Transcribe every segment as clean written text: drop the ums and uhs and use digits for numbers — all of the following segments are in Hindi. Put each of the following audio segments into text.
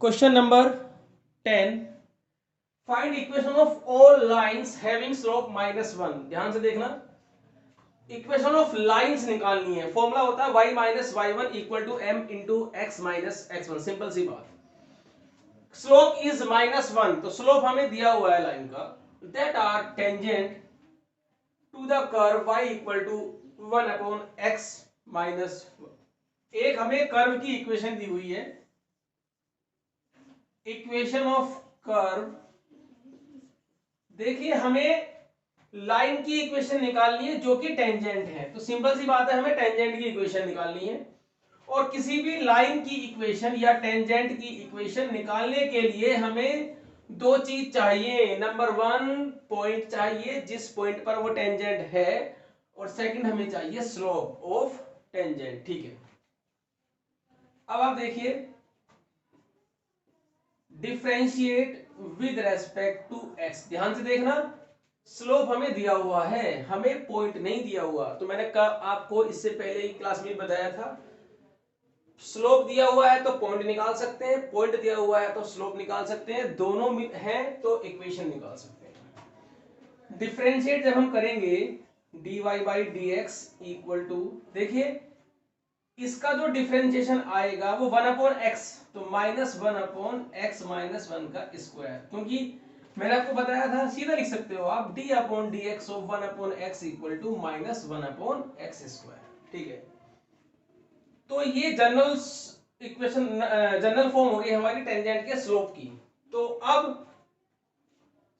Question number 10, find equation of all lines having slope -1। ध्यान से देखना, इक्वेशन ऑफ लाइंस निकालनी है। फॉर्मूला होता है y minus y one equal to m into x minus x one. Simple सी बात। स्लोप इज -1, तो स्लोप हमें दिया हुआ है लाइन का, that are tangent to the curve y equal to 1 upon x minus. एक हमें कर्व की इक्वेशन दी हुई है, इक्वेशन ऑफ कर्व। देखिए हमें लाइन की इक्वेशन निकालनी है जो कि टेंजेंट है, तो सिंपल सी बात है, हमें टेंजेंट की इक्वेशन निकालनी है। और किसी भी लाइन की इक्वेशन या टेंजेंट की इक्वेशन निकालने के लिए हमें दो चीज चाहिए। नंबर 1 पॉइंट चाहिए जिस पॉइंट पर वो टेंजेंट है, और सेकंड हमें चाहिए स्लोप ऑफ टेंजेंट। ठीक है, अब आप देखिए, differentiate with respect to x. ध्यान से देखना, स्लोप हमें दिया हुआ है, हमें पॉइंट नहीं दिया हुआ। तो मैंने आपको इससे पहले ही क्लास में बताया था, स्लोप दिया हुआ है तो पॉइंट निकाल सकते हैं, पॉइंट दिया हुआ है तो स्लोप निकाल सकते हैं, दोनों हैं तो इक्वेशन निकाल सकते हैं। डिफरेंशिएट जब हम करेंगे dy by d x equal to, देखिए इसका जो डिफरेंशिएशन आएगा वो 1 अपॉन एक्स, तो -1 अपॉन एक्स माइनस वन का स्क्वायर। क्योंकि मैंने आपको बताया था, सीधा लिख सकते हो आप d upon d x of 1 upon x equal to -1 upon x square. ठीक है, तो ये जनरल इक्वेशन, जनरल फॉर्म हो गई हमारी टेंजेंट के स्लोप की। तो अब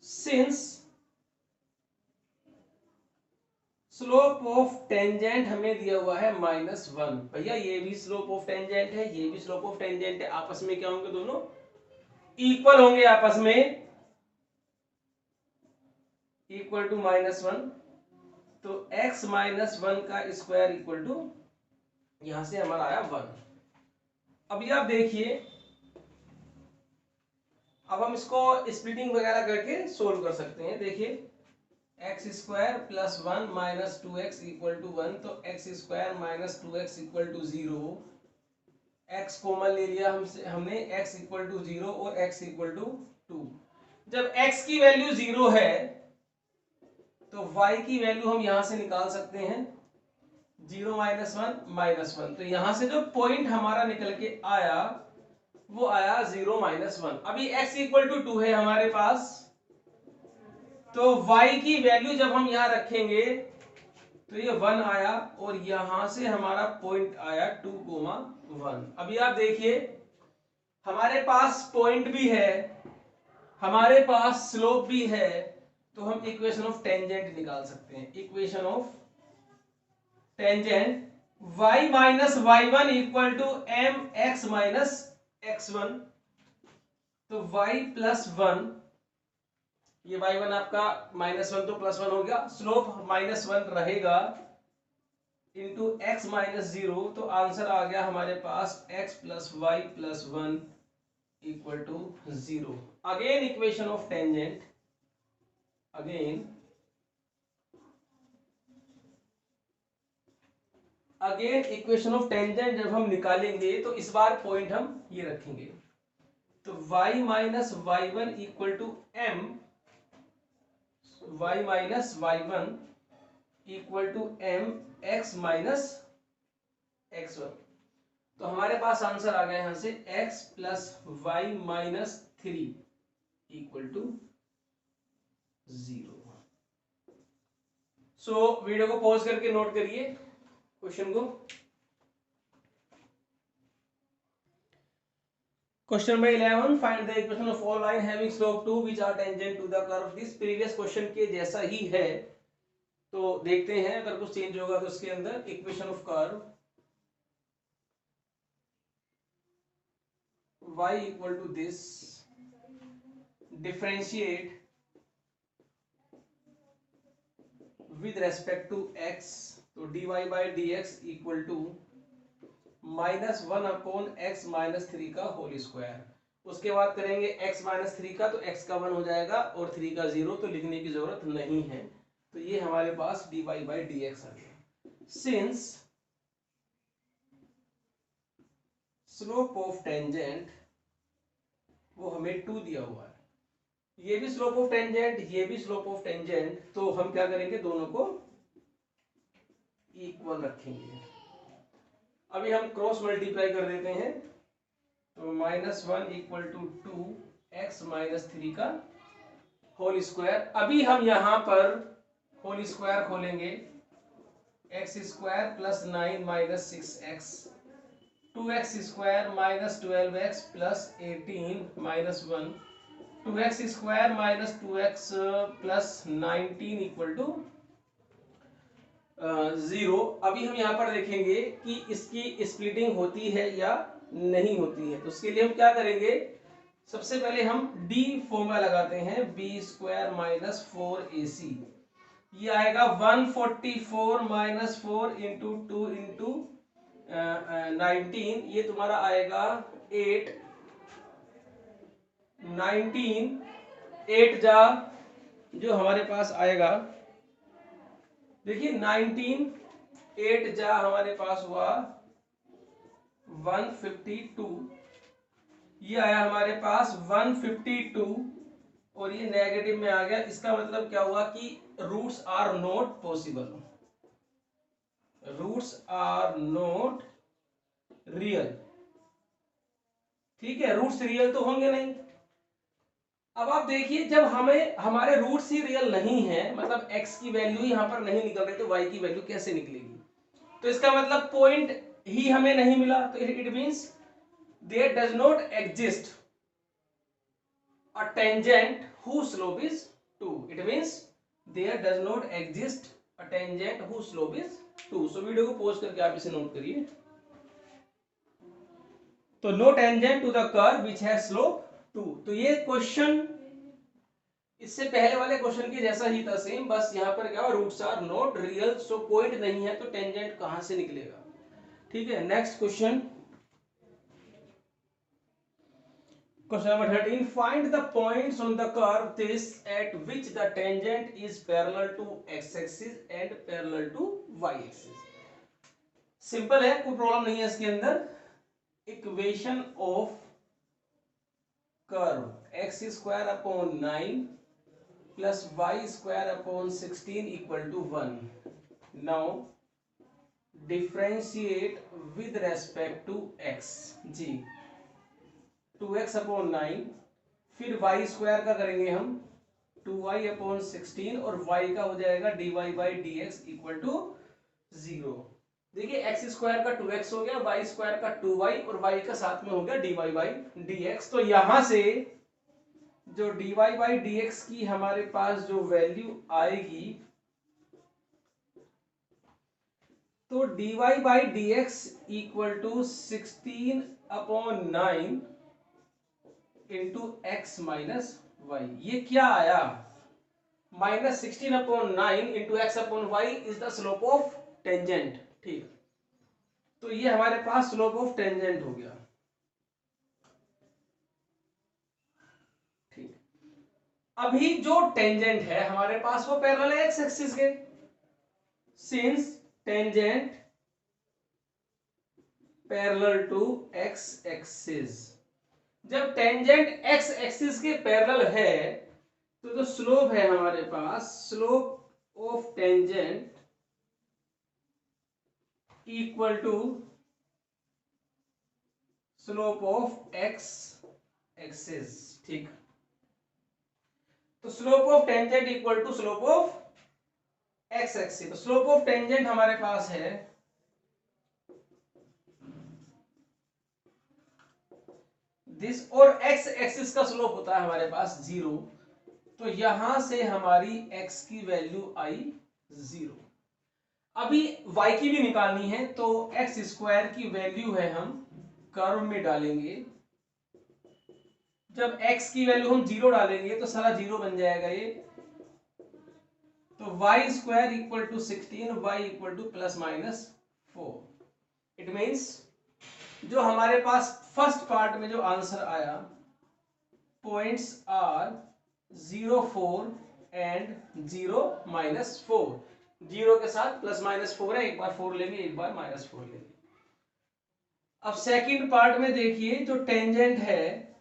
सिंस स्लोप ऑफ टेंजेंट हमें दिया हुआ है -1, भैया ये भी स्लोप ऑफ टेंजेंट है, ये भी स्लोप ऑफ टेंजेंट है, आपस में क्या होंगे, दोनों इक्वल होंगे, आपस में इक्वल टू -1। तो x -1 का स्क्वायर इक्वल टू, यहां से हमारा आया 1। अब ये आप देखिए, अब हम इसको स्प्लिटिंग वगैरह करके सोल्व कर सकते हैं। देखिए x square plus 1 minus 2x equal to 1, तो x square minus 2x equal to 0। x common ले लिया हमने, x इक्वल टू 0 और x इक्वल टू 2। जब x की वैल्यू 0 है तो y की वैल्यू हम यहां से निकाल सकते हैं, 0 माइनस वन। तो यहां से जो पॉइंट हमारा निकल के आया वो आया 0 -1। अभी x इक्वल टू 2 है हमारे पास, तो y की वैल्यू जब हम यहां रखेंगे तो ये 1 आया, और यहां से हमारा पॉइंट आया 2,1। अभी आप देखिए, हमारे पास पॉइंट भी है, हमारे पास स्लोप भी है, तो हम इक्वेशन ऑफ टेंजेंट निकाल सकते हैं। Equation of tangent y minus y one equal to m x minus x one. तो y प्लस 1, ये y1 आपका -1 तो +1 हो गया, स्लोप -1 रहेगा इंटू एक्स माइनस 0। तो आंसर आ गया हमारे पास x plus y plus 1 equal to 0। Again equation of tangent, again equation of tangent जब हम निकालेंगे तो इस बार पॉइंट हम ये रखेंगे। तो y minus y one equal to m, y minus y one equal to m x minus x one. तो हमारे पास आंसर आ गया यहां से x plus y minus 3 equal to 0। So video को पॉज करके नोट करिए क्वेश्चन को। Question number 11, find the equation of all line having slope 2 which are tangent to the curve. This previous question के जैसा ही है, तो देखते हैं अगर कुछ चेंज होगा तो उसके अंदर। Equation of curve y equal to this, differentiate with respect to x, तो dy by d x equal to -1 upon x minus 3 का होल स्क्वायर। उसके बाद करेंगे x माइनस 3 का, तो x का 1 हो जाएगा और 3 का 0, तो लिखने की जरूरत नहीं है। तो ये हमारे पास dy बाई डी एक्स आ गया। सिंस स्लोप ऑफ टेंजेंट वो हमें 2 दिया हुआ है। ये भी स्लोप ऑफ टेंजेंट, ये भी स्लोप ऑफ टेंजेंट, तो हम क्या करेंगे, दोनों को इक्वल रखेंगे। अभी हम क्रॉस मल्टीप्लाई कर देते हैं, तो -1 इक्वल टू 2x-3 का होल स्क्वायर। अभी हम यहाँ पर होल स्क्वायर खोलेंगे, x² + 9 - 6x, 2x² - 12x + 18 - 1, 2x² - 2x + 19 equal to 0। अभी हम यहाँ पर देखेंगे कि इसकी स्प्लिटिंग होती है या नहीं होती है। तो उसके लिए हम क्या करेंगे, सबसे पहले हम d फॉर्मूला लगाते हैं, b² - 4ac, ये आएगा 144 - 4 × 2 × 19, ये तुम्हारा आएगा 8, 19, 8 जा जो हमारे पास आएगा, देखिए 19, 8 जा हमारे पास हुआ 152, ये आया हमारे पास 152, और ये नेगेटिव में आ गया। इसका मतलब क्या हुआ कि roots are not possible, roots are not real. ठीक है, रूट्स रियल तो होंगे नहीं। अब आप देखिए, जब हमें हमारे रूट्स ही रियल नहीं है, मतलब x की वैल्यू यहां पर नहीं निकल रही, तो y की वैल्यू कैसे निकलेगी? तो इसका मतलब पॉइंट ही हमें नहीं मिला, तो it means there does not exist a tangent whose slope is 2. It means there does not exist a tangent whose slope is 2. So video को पॉज करके आप इसे नोट करिए। तो no tangent to the curve which has slope 2। तो ये क्वेश्चन इससे पहले वाले क्वेश्चन के जैसा ही था, सेम, बस यहाँ पर क्या, roots are not real, so point नहीं है, तो टेंजेंट कहां से निकलेगा? ठीक है, next question, question number 13, find the points on the curve this at which the tangent is parallel to x-axis and parallel to y-axis। Simple है, कोई प्रॉब्लम नहीं है इसके अंदर। Equation of curve x² / 9 + y² / 16 = 1। Now differentiate with respect to x। जी, 2x/9, फिर y² का करेंगे हम 2y/16, और y का हो जाएगा dy/dx = 0। देखिए x² का 2x हो गया, y² का 2y, और y का साथ में हो गया dy/dx। तो यहां से जो dy/dx की हमारे पास जो वैल्यू आएगी, तो dy/dx = 16/9 × x - y। ये क्या आया, -16/9 × x/y is the slope of tangent. ठीक, तो ये हमारे पास स्लोप ऑफ टेंजेंट हो गया। ठीक, अभी जो टेंजेंट है हमारे पास वो पैरेलल है एक्स एक्सिस के, since tangent parallel to x axis. जब टेंजेंट एक्स एक्सिस के पैरेलल है, तो जो स्लोप है हमारे पास, slope of tangent equal to slope of x axis. ठीक, तो slope of tangent equal to slope of x axis. तो स्लोप ऑफ टेंजेंट हमारे पास है दिस, और एक्स एक्सिस का स्लोप होता है हमारे पास 0। तो यहां से हमारी x की वैल्यू आई 0। अभी y की भी निकालनी है, तो x² की वैल्यू है हम कर्व में डालेंगे। जब x की वैल्यू हम 0 डालेंगे तो सारा 0 बन जाएगा ये। तो y² = 16, y = ±4। इट मीन्स जो हमारे पास फर्स्ट पार्ट में जो आंसर आया, पॉइंट्स आर 0, 4 एंड 0, -4। 0 के साथ +-4 है, एक बार 4 लेंगे, एक बार -4 लेंगे। अब सेकंड पार्ट में देखिए, जो टेंजेंट है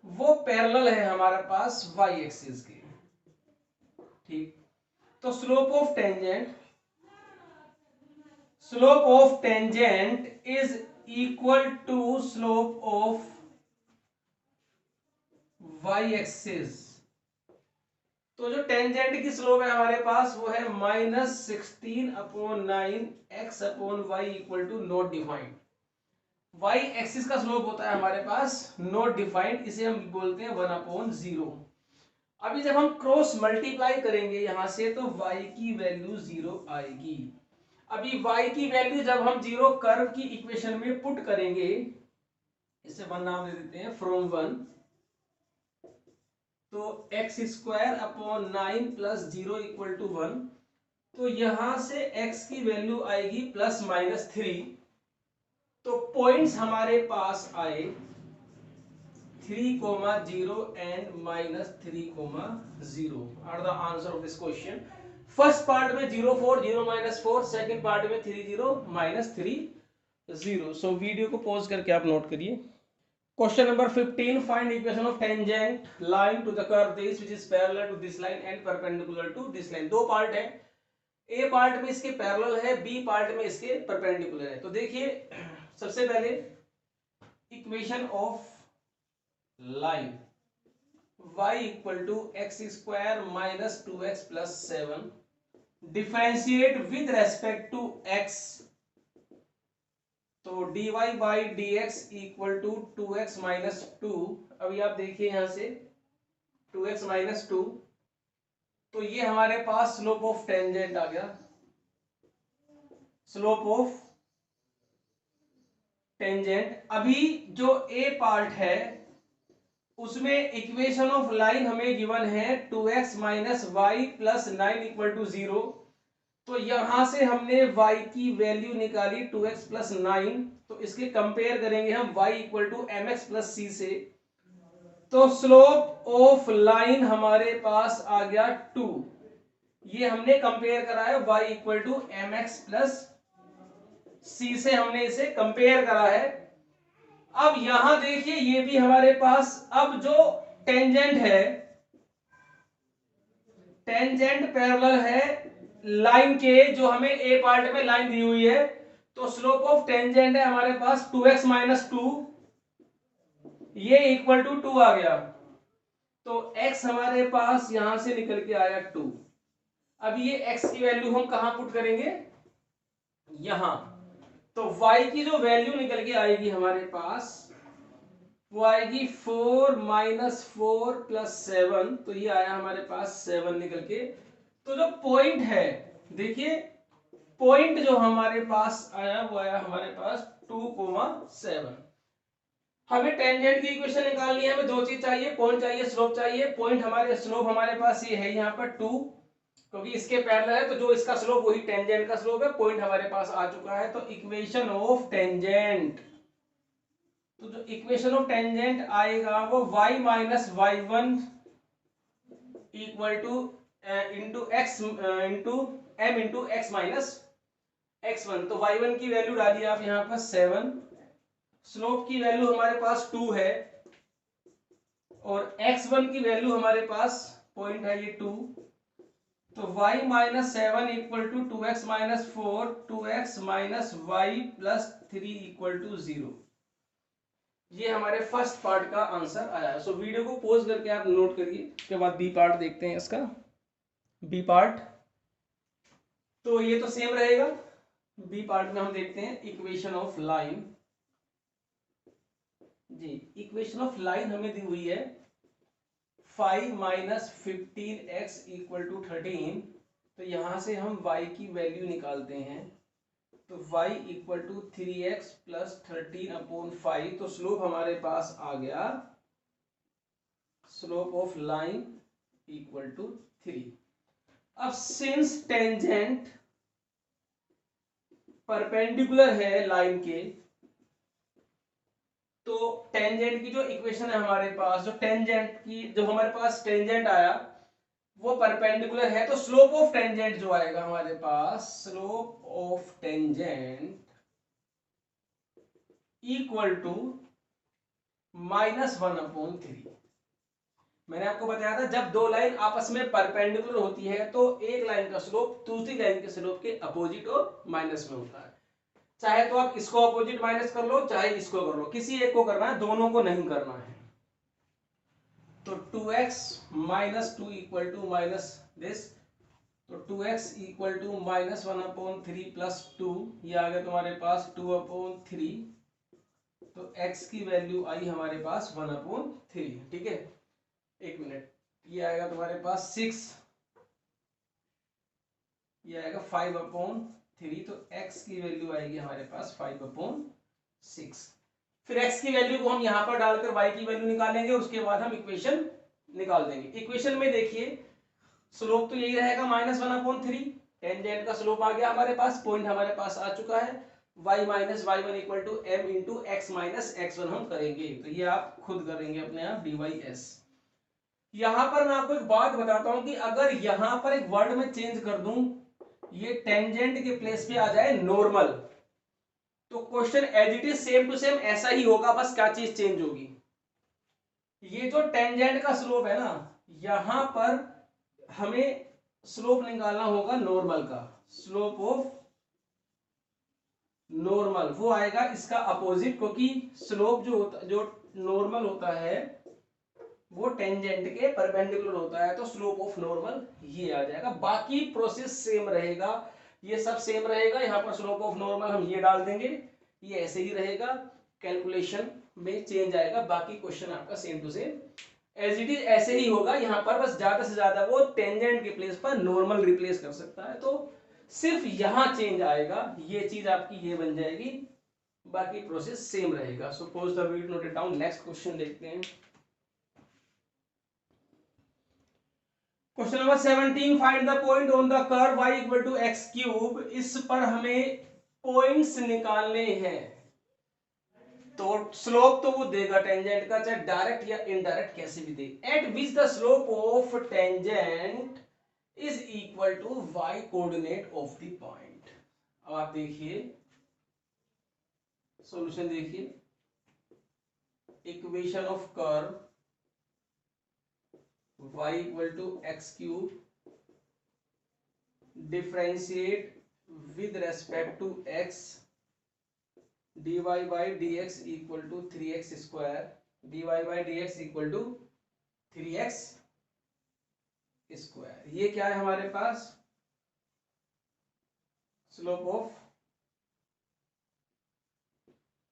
वो पैरेलल है हमारे पास y एक्सिस के। ठीक, तो slope of tangent is equal to slope of y axis. तो जो टेंजेंट की स्लोप है हमारे पास वो है -16/9 x upon y equal to not defined. y axis का स्लोप होता है हमारे पास नॉट डिफाइंड, इसे हम बोलते हैं 1/0। अभी जब हम क्रॉस मल्टीप्लाई करेंगे यहां से तो y की वैल्यू 0 आएगी। अभी y की वैल्यू जब हम 0 कर्व की इक्वेशन में पुट करेंगे, इसे 1 नाम दे देते हैं, फ्रॉम 1, तो x² 9 + 0 = 1। तो यहां से x की वैल्यू आएगी +-3। तो पॉइंट्स हमारे पास आए 3, 0 and -3, 0 are the answer of this question. First part में 0, 4, 0, -4, सेकंड पार्ट में 3, 0, -3, 0। सो वीडियो को पॉज करके आप नोट करिए। Question number 15, find equation of tangent line to the curve this which is parallel to this line and perpendicular to this line. दो पार्ट है, ए पार्ट में इसके पैरेलल है, बी पार्ट में इसके परपेंडिकुलर है। तो देखिए सबसे पहले equation of line y = x² - 2x + 7 differentiate with respect to x। तो dy/dx = 2x - 2। अभी आप देखिए यहां से 2x - 2, तो ये हमारे पास स्लोप ऑफ टेंजेंट आ गया। स्लोप ऑफ टेंजेंट, अभी जो ए पार्ट है उसमें इक्वेशन ऑफ लाइन हमें गिवन है 2x - y + 9 = 0। तो यहां से हमने y की वैल्यू निकाली 2x + 9। तो इसके कंपेयर करेंगे हम y = mx + c से। तो स्लोप ऑफ लाइन हमारे पास आ गया 2। ये हमने कंपेयर करा है y = mx + c से, हमने इसे कंपेयर करा है। अब यहां देखिए ये भी हमारे पास, अब जो टेंजेंट है, टेंजेंट पैरेलल है लाइन के, जो हमें ए पार्ट में लाइन दी हुई है। तो स्लोप ऑफ टेंजेंट है हमारे पास 2x - 2, ये = 2 आ गया। तो x हमारे पास यहां से निकल के आया 2। अब ये x की वैल्यू हम कहां पुट करेंगे, यहां। तो y की जो वैल्यू निकल के आएगी हमारे पास वो आएगी 4 - 4 + 7। तो ये आया हमारे पास 7 निकल के। तो जो पॉइंट है, देखिए पॉइंट जो हमारे पास आया वो आया हमारे पास 2, 7। हमें टेंजेंट की इक्वेशन निकालनी है, हमें दो चीज चाहिए, पॉइंट चाहिए, स्लोप चाहिए। पॉइंट हमारे, स्लोप हमारे पास ये है यहाँ पर 2, क्योंकि इसके पैरेलल है, तो जो इसका स्लोप वही टेंजेंट का स्लोप है। पॉइंट हमारे पास आ चुका है। तो इक्वेशन ऑफ टेंजेंट, तो जो इक्वेशन ऑफ टेंजेंट आएगा वो y - y1 = x into m into x minus x1। तो y1 की वैल्यू डालिए आप यहां पर 7, स्लोप की वैल्यू हमारे पास 2 है, और x1 की वैल्यू हमारे पास पॉइंट है ये 2। तो y - 7 = 2x - 4, 2x - y + 3 = 0। ये हमारे फर्स्ट पार्ट का आंसर आया। सो वीडियो को पॉज करके आप नोट करिए, उसके बाद बी पार्ट देखते हैं इसका। बी पार्ट तो ये तो सेम रहेगा। बी पार्ट में हम देखते हैं इक्वेशन ऑफ लाइन। जी, इक्वेशन ऑफ लाइन हमें दी हुई है 5 - 15x = 13। तो यहां से हम y की वैल्यू निकालते हैं। तो y = 3x + 13/5। तो स्लोप हमारे पास आ गया, स्लोप ऑफ लाइन = 3। अब सिंस टेंजेंट परपेंडिकुलर है लाइन के, तो टेंजेंट की जो इक्वेशन है हमारे पास, जो टेंजेंट की, जो हमारे पास टेंजेंट आया वो परपेंडिकुलर है। तो स्लोप ऑफ टेंजेंट जो आएगा हमारे पास, स्लोप ऑफ टेंजेंट = -1/3। मैंने आपको बताया था जब दो लाइन आपस में परपेंडिकुलर होती है तो एक लाइन का स्लोप दूसरी लाइन के स्लोप के अपोजिट और माइनस में होता है। चाहे तो आप इसको अपोजिट माइनस कर लो, चाहे इसको कर लो, किसी एक को करना है, दोनों को नहीं करना है। तो 2x - 2 equal to minus this, तो 2x इक्वल टू -1/3 प्लस 2, ये आ गया तुम्हारे पास 2/3। तो x की वैल्यू आई हमारे पास 1/3। ठीक है, एक मिनट, ये आएगा तुम्हारे पास 6, ये आएगा 5/3। तो x की वैल्यू आएगी हमारे पास 5/6। फिर x की वैल्यू को हम यहां पर डालकर y की वैल्यू निकालेंगे, उसके बाद हम इक्वेशन निकाल देंगे। इक्वेशन में देखिए स्लोप तो यही रहेगा -1/3, टेंजेंट का स्लोप आ गया हमारे पास, पॉइंट हमारे पास आ चुका है, y - y1 equal to m into x - x1 हम करेंगे। तो ये आप खुद करेंगे अपने आप dys। यहां पर मैं आपको एक बात बताता हूं कि अगर यहां पर एक वर्ड में चेंज कर दूं, ये टेंजेंट के प्लेस पे आ जाए नॉर्मल, तो question as it is same to same ऐसा ही होगा, बस क्या चीज चेंज होगी, ये जो टेंजेंट का स्लोप है ना, यहां पर हमें स्लोप निकालना होगा नॉर्मल का, स्लोप ऑफ नॉर्मल वो आएगा इसका अपोजिट, क्योंकि स्लोप जो नॉर्मल होता है वो टेंजेंट के परपेंडिकुलर होता है, तो स्लोप ऑफ नॉर्मल ये आ जाएगा। बाकी प्रोसेस सेम रहेगा, ये सब सेम रहेगा, यहाँ पर स्लोप ऑफ नॉर्मल हम ये डाल देंगे, ये ऐसे ही रहेगा, कैलकुलेशन में चेंज आएगा, बाकी क्वेश्चन आपका same to same as it is ऐसे ही होगा। यहाँ पर बस ज्यादा से ज्यादा वो टेंजेंट के प्लेस पर नॉर्मल रिप्लेस कर सकता है, तो सिर्फ यहां चेंज आएगा, ये चीज आपकी ये बन जाएगी, बाकी प्रोसेस सेम रहेगा। So pause the video, note it down. Next question देखते हैं। Question number 17, find the point on the curve y equal to x cube. इस पर हमें पॉइंट्स निकालने हैं, तो स्लोप तो वो देगा टेंजेंट का, चाहे डायरेक्ट या इनडायरेक्ट कैसे भी दे। At which the slope of tangent is equal to y coordinate of the point. अब आप देखिए सॉल्यूशन, देखिए equation of curve y equal to x cube, differentiate with respect to x, dy by dx equal to 3x square, dy by dx equal to 3x square. ये क्या है हमारे पास, स्लोप ऑफ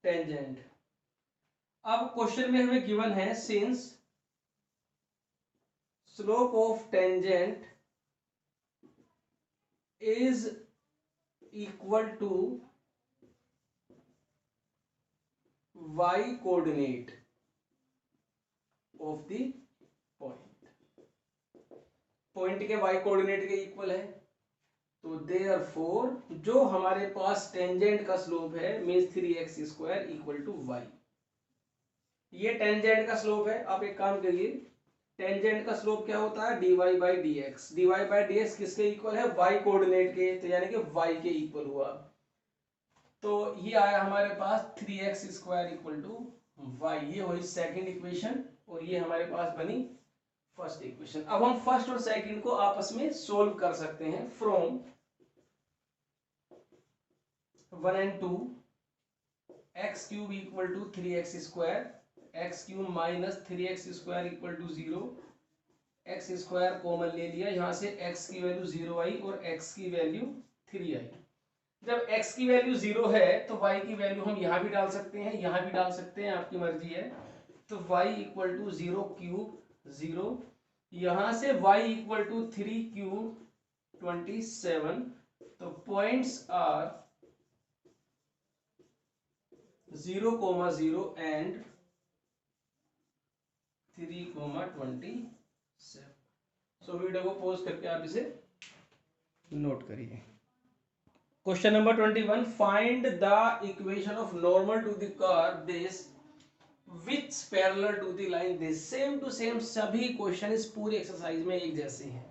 टेंजेंट। अब क्वेश्चन में हमें गिवन है since slope of tangent is equal to y coordinate of the point, point के y कोऑर्डिनेट के इक्वल है, तो देयरफॉर जो हमारे पास टेंजेंट का स्लोप है means 3x square equal to y। ये टेंजेंट का स्लोप है। आप एक काम करिए, टेंजेंट का स्लोप क्या होता है, dy by d x. dy by d x किसके इक्वल है, y कोऑर्डिनेट के, तो यानी कि y के इक्वल हुआ। तो ये आया हमारे पास 3x square equal to y, ये हुई सेकंड इक्वेशन, और ये हमारे पास बनी फर्स्ट इक्वेशन। अब हम फर्स्ट और सेकंड को आपस में सोल्व कर सकते हैं। From 1 and 2, x cube equal to 3x square, x cube minus 3x square equal to 0, x square common ले लिया, यहां से x की वैल्यू 0 आई और x की वैल्यू 3 आई। जब x की वैल्यू 0 है तो y की वैल्यू हम यहां भी डाल सकते हैं, यहां भी डाल सकते हैं, आपकी मर्जी है। तो y इक्वल टू 0 क्यूब 0, यहां से y इक्वल टू 3 क्यूब 27। तो points are 0,0 and 3,27। So video को पॉज करके आप इसे नोट करिए। Question number 21, find the equation of normal to the curve this which parallel to the line this. Same to same सभी क्वेश्चन इस पूरी एक्सरसाइज में एक जैसे हैं।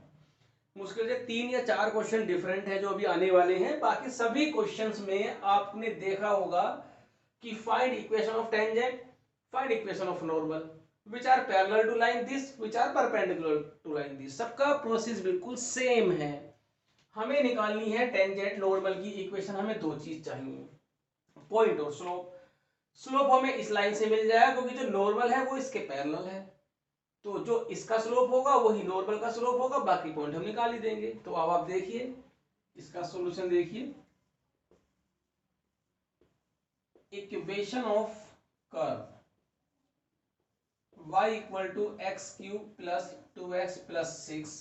मुश्किल से 3 या 4 क्वेश्चन डिफरेंट है जो अभी आने वाले हैं, बाकी सभी क्वेश्चंस में आपने देखा होगा कि find equation of tangent, find equation of normal which are parallel to line this, which are perpendicular to line this. सबका प्रोसेस बिल्कुल सेम है। हमें निकालनी है टेंजेंट नॉर्मल की इक्वेशन। हमें दो चीज चाहिए, पॉइंट और स्लोप। स्लोप हमें इस लाइन से मिल जाएगा क्योंकि जो नॉर्मल है वो इसके पैरेलल है, तो जो इसका स्लोप होगा वही नॉर्मल का स्लोप होगा, बाकी पॉइंट हम निकाल ही देंगे। तो अब आप देखिए इसका सॉल्यूशन देखिए, equation of curve y equal to x cube plus 2x plus 6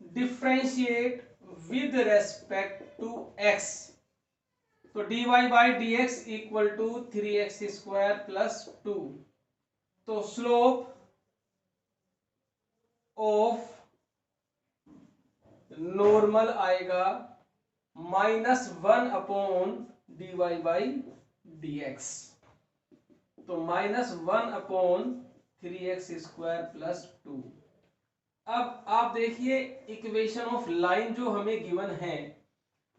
differentiate with respect to x। तो dy by d x equal to 3x square plus 2। तो स्लोप ऑफ नॉर्मल आएगा -1 upon dy by d x. तो -1 अपॉन 3x स्क्वायर प्लस 2। अब आप देखिए इक्वेशन ऑफ लाइन जो हमें गिवन है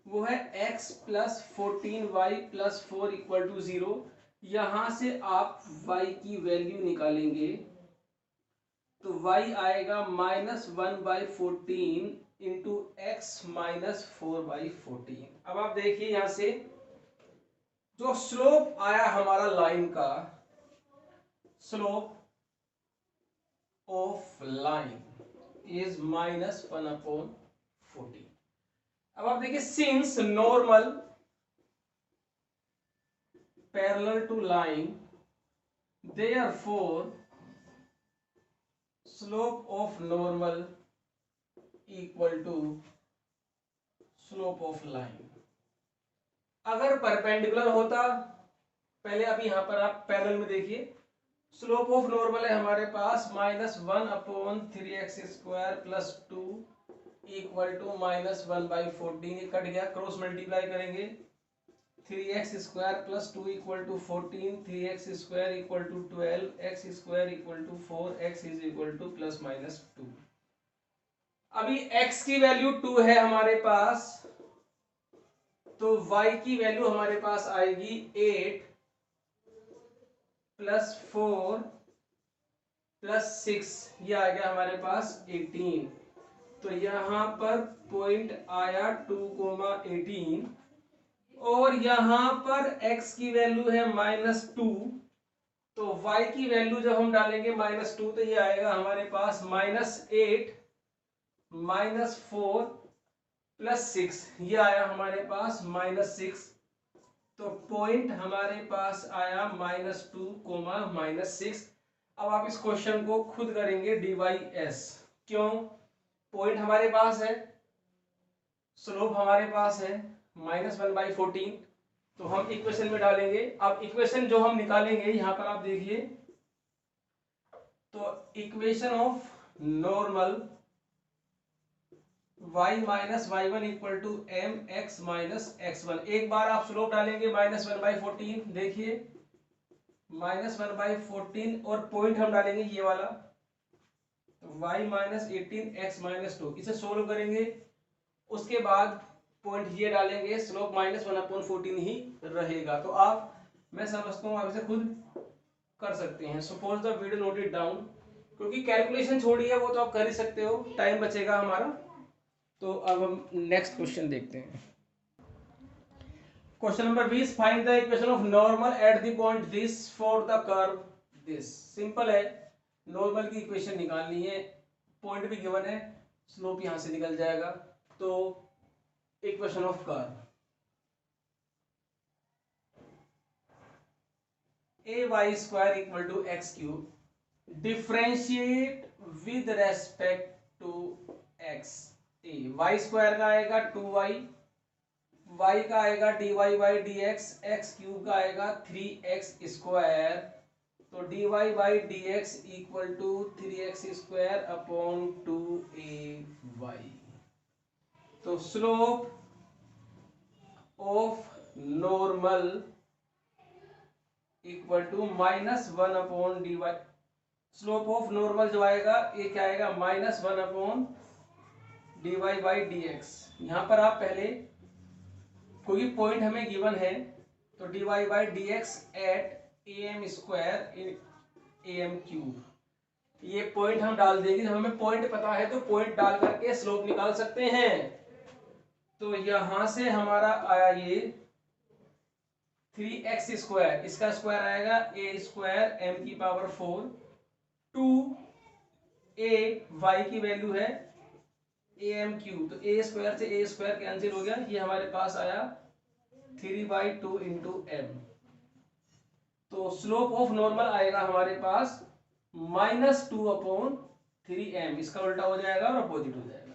वो है x plus 14y plus 4 equal to 0। यहां से आप y की वैल्यू निकालेंगे तो y आएगा -1/14 इंटू एक्स -4/14। अब आप देखिए यहां से जो स्लोप आया हमारा लाइन का, स्लोप ऑफ लाइन इज -1/14। अब आप देखिए since normal parallel to line therefore slope of normal equal to slope of line. अगर परपेंडिकुलर होता, पहले अभी यहां पर आप पैरेलल में देखिए, स्लोप ऑफ नॉर्मल है हमारे पास -1/3x square plus 2 equal to -1/14। ये कट गया, क्रॉस मल्टीप्लाई करेंगे 3x square plus 2 equal to 14, 3x square equal to 12, x square equal to 4, x is equal to +-2। अभी x की वैल्यू 2 है हमारे पास, तो y की वैल्यू हमारे पास आएगी 8 प्लस 4 प्लस 6, ये आ गया हमारे पास 18। तो यहां पर पॉइंट आया 2,18 और यहां पर x की वैल्यू है -2, तो y की वैल्यू जब हम डालेंगे -2 तो ये आएगा हमारे पास -8 -4 प्लस 6, ये आया हमारे पास -6। तो पॉइंट हमारे पास आया -2, -6। अब आप इस क्वेश्चन को खुद करेंगे dy/s। क्यों? पॉइंट हमारे पास है, स्लोप हमारे पास है -1/14, तो हम इक्वेशन में डालेंगे। अब इक्वेशन जो हम निकालेंगे यहां पर आप देखिए, तो equation of normal y minus y1 equal to m x minus x1। एक बार आप स्लोप डालेंगे -1/14, देखिए -1/14 और पॉइंट हम डालेंगे ये वाला y -18 x -2, इसे सोल्व करेंगे। उसके बाद पॉइंट ये डालेंगे, स्लोप -1/14 ही रहेगा। तो मैं समझता हूँ आप इसे खुद कर सकते हैं। Suppose the video, note it down, क्योंकि कैलकुलेशन छोड़िए वो तो आप कर ही सकते हो, टाइम बचेगा हमारा। तो अब हम नेक्स्ट क्वेश्चन देखते हैं। Question number 20, find the equation of normal at the point this for the curve this. Simple है, नॉर्मल की इक्वेशन निकालनी है, पॉइंट भी गिवन है, स्लोप यहां से निकल जाएगा। तो equation of curve ay² equal to x cube differentiate with respect to x। y square का आएगा 2y, y का आएगा dy by d x, x cube का आएगा 3x स्क्वायर। तो dy by d x equal to 3x square upon 2ay। तो slope of normal equal to -1 upon dy। Slope of normal जो आएगा ये क्या आएगा, -1 upon dy by d x. यहां पर आप पहले, क्योंकि पॉइंट हमें गिवन है, तो dy by d x at am square in am cube. ये पॉइंट हम डाल देंगे, जब हमें पॉइंट पता है तो पॉइंट डाल करके स्लोप निकाल सकते हैं। तो यहां से हमारा आया ये 3x स्क्वायर, इसका स्क्वायर आएगा a स्क्वायर m की पावर 4, 2a y की वैल्यू है am क्यूब, तो a स्क्वायर से a स्क्वायर कैंसिल हो गया, ये हमारे पास आया 3/2 इंटू m। तो स्लोप ऑफ नॉर्मल आएगा हमारे पास -2/3m, इसका उल्टा हो जाएगा और अपोजिट हो जाएगा।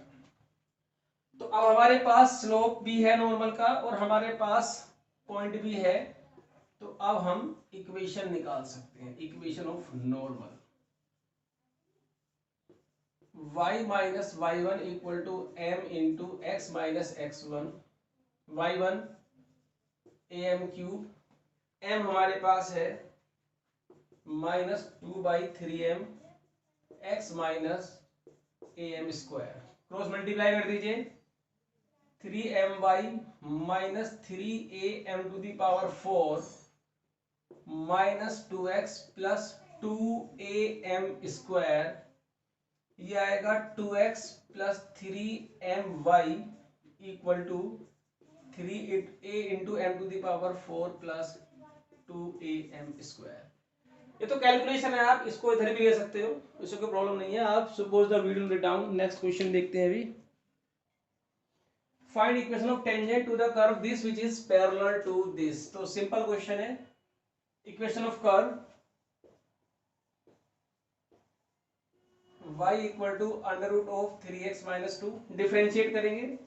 तो अब हमारे पास स्लोप भी है नॉर्मल का और हमारे पास पॉइंट भी है, तो अब हम इक्वेशन निकाल सकते हैं, equation of normal. y minus y1 equal to m into x minus x1, y1 am cube, m हमारे पास है -2/3m x minus am square, cross multiply कर दीजिए, 3my minus 3am to the power 4 minus 2x plus 2am square, ये आएगा 2x plus 3my equal to 3a into m to the power 4 plus 2am square. ये तो कैलकुलेशन है, आप इसको इधर भी ले सकते हो, इससे कोई प्रॉब्लम नहीं है। आप suppose the video write down. Next question देखते हैं अभी। Find equation of tangent to the curve this which is parallel to this. तो सिंपल क्वेश्चन है, equation of curve y equal to under root of 3x minus 2, differentiate करेंगे।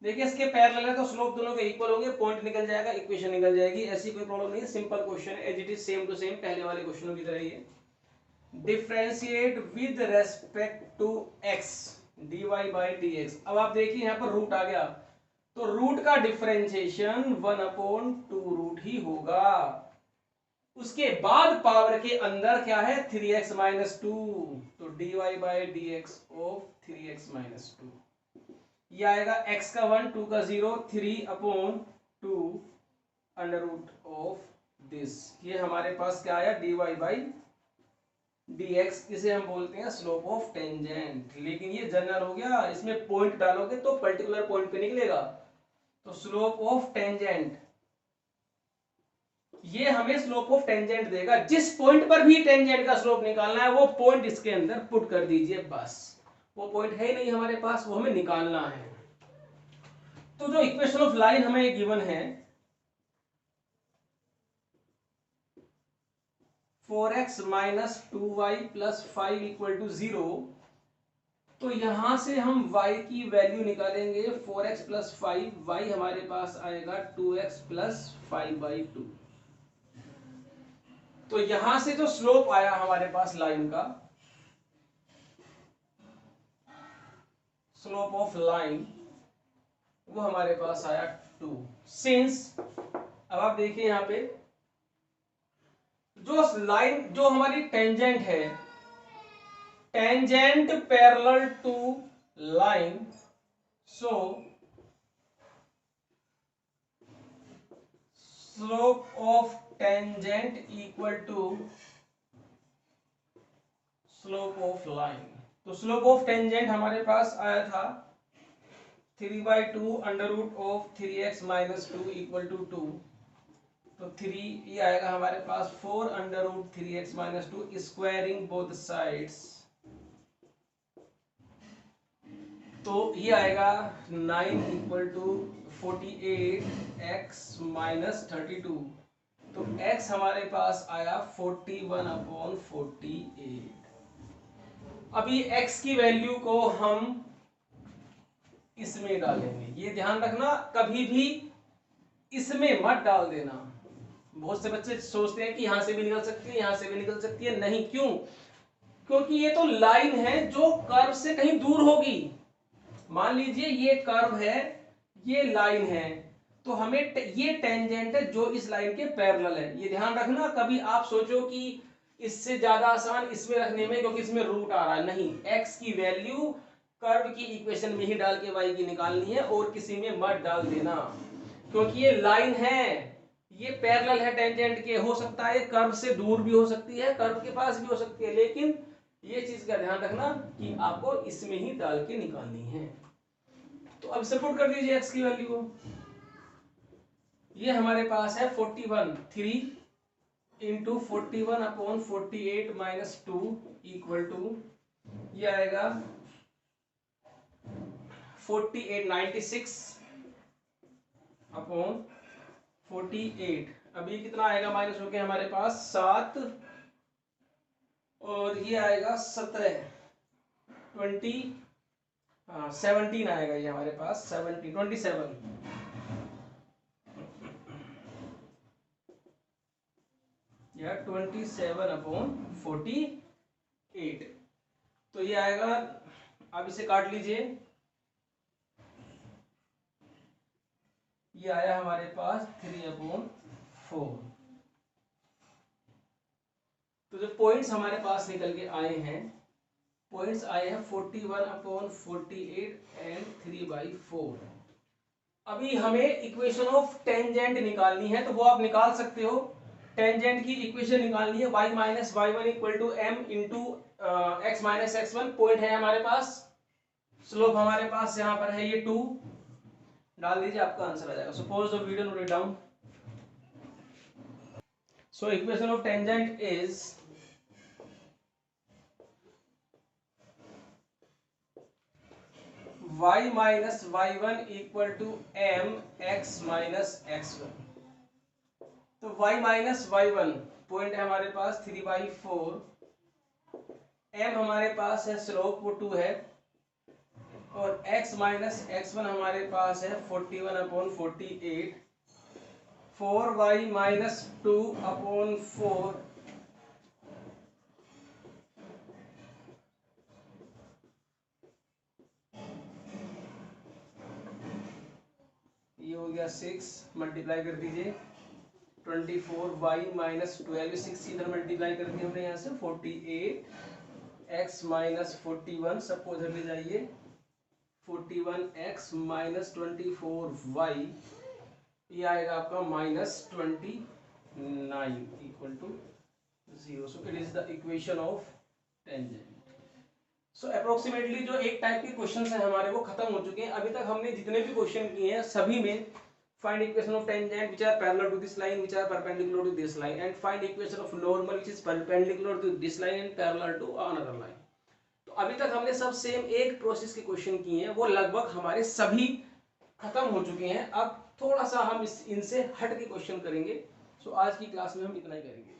देखिए इसके पैरेलल है तो स्लोप दोनों के इक्वल होंगे, पॉइंट निकल जाएगा, इक्वेशन निकल जाएगी, ऐसी कोई प्रॉब्लम नहीं है। सिंपल क्वेश्चन है, as it is same to same पहले वाले क्वेश्चनों की तरह ही है। Differentiate with respect to x dy by dx। अब आप देखिए यहाँ पर रूट आ गया, तो रूट का डिफरेंशिएशन 1/2 रूट ही होगा। उसके बाद पावर के अंदर क्या है 3x माइनस 2, तो dy by dx of 3x minus 2, ये आएगा x का 1 2 का 0 3/2 अंडर रूट ऑफ दिस। ये हमारे पास क्या आया dy बाई dx, इसे हम बोलते हैं स्लोप ऑफ टेंजेंट। लेकिन ये जनरल हो गया, इसमें पॉइंट डालोगे तो पर्टिकुलर पॉइंट पे निकलेगा। तो स्लोप ऑफ टेंजेंट, ये हमें स्लोप ऑफ टेंजेंट देगा। जिस पॉइंट पर भी टेंजेंट का स्लोप निकालना है वो पॉइंट इसके अंदर पुट कर दीजिए, बस। वो पॉइंट है नहीं हमारे पास, वो हमें निकालना है। तो जो इक्वेशन ऑफ लाइन हमें गिवन है 4x minus 2y plus 5 equal to 0, तो यहां से हम y की वैल्यू निकालेंगे 4x प्लस 5, y हमारे पास आएगा 2x प्लस 5/2। तो यहां से जो स्लोप आया हमारे पास लाइन का, स्लोप ऑफ लाइन, वो हमारे पास आया 2। सिंस अब आप देखिए यहां पे जो लाइन, जो हमारी टेंजेंट है, tangent parallel to line, so slope of tangent equal to slope of line. तो स्लोप ऑफ टेंजेंट हमारे पास आया था 3/2 under root of 3x minus 2 equal to 2, तो 3 ये आएगा हमारे पास 4 under root 3x minus 2 squaring both sides, तो ये आएगा 9 इक्वल टू 48x माइनस 32, तो x हमारे पास आया 41/48। अभी x की वैल्यू को हम इसमें डालेंगे, ये ध्यान रखना, कभी भी इसमें मत डाल देना। बहुत से बच्चे सोचते हैं कि यहां से भी निकल सकती है, यहां से भी निकल सकती है, नहीं। क्यों? क्योंकि ये तो लाइन है जो कर्व से कहीं दूर होगी। मान लीजिए ये कर्व है, ये लाइन है, तो हमें ये टेंजेंट है जो इस लाइन के पैरेलल है। ये ध्यान रखना, कभी आप सोचो कि इससे ज्यादा आसान इसमें रखने में, क्योंकि इसमें रूट आ रहा है, नहीं। x की वैल्यू कर्व की इक्वेशन में ही डाल के y की निकालनी है, और किसी में मत डाल देना, क्योंकि ये लाइन है, ये पैरेलल है टेंजेंट के, हो सकता है कर्व से दूर भी हो सकती है, कर्व के पास भी हो सकती है, लेकिन ये चीज का ध्यान रखना कि आपको इसमें ही डाल के निकालनी है। तो अब सपोर्ट कर दीजिए x की वैल्यू को। ये हमारे पास है 41, 3 इंटू 41/48 माइनस 2 इक्वल टू, ये आएगा 48, 96 अपॉन 48। अब ये कितना आएगा माइनस होके हमारे पास 7, और ये आएगा 17, 20, 17 आएगा ये हमारे पास, 27 या 27/48। तो ये आएगा, अब इसे काट लीजिए, ये आया हमारे पास 3/4। तो जो पॉइंट्स हमारे पास निकल के आए हैं, पॉइंट्स आए हैं 41/48 एंड 3/4। अभी हमें इक्वेशन ऑफ टेंजेंट निकालनी है, तो वो आप निकाल सकते हो। टेंजेंट की इक्वेशन निकालनी है y minus y1 equal to m into x minus x1। Point है हमारे पास, स्लोप हमारे पास यहाँ पर है ये 2, डाल दीजिए, आपका आंसर आ जाएगा। So pause the video, note it down. So equation of tangent is y minus y1 equal to m x minus x1। तो y माइनस y1 पॉइंट है हमारे पास 3/4, m हमारे पास है स्लोप वो 2 है, और x माइनस x1 हमारे पास है 41/48, 4y माइनस 2/4, ये हो गया 6, मल्टीप्लाई कर दीजिए 24y माइनस 12, 6 इधर मल्टीप्लाई कर दिया हमने यहाँ से 48, x माइनस 41 सबको उधर ले जाइए, 41x माइनस 24y, ये आएगा आपका -29 equal to 0। So it is the equation of tangent. So approximately जो एक टाइप के क्वेश्चंस हैं हमारे वो खत्म हो चुके हैं। अभी तक हमने जितने भी क्वेश्चन किए हैं सभी में find equation of tangent which are parallel to this line, which are perpendicular to this line, and find equation of normal which is perpendicular to this line and parallel to another line. तो अभी तक हमने सब सेम एक प्रोसेस के क्वेश्चन किए हैं, वो लगभग हमारे सभी खत्म हो चुके हैं। अब थोड़ा सा हम इनसे हट के क्वेश्चन करेंगे। सो आज की क्लास में हम इतना ही करेंगे।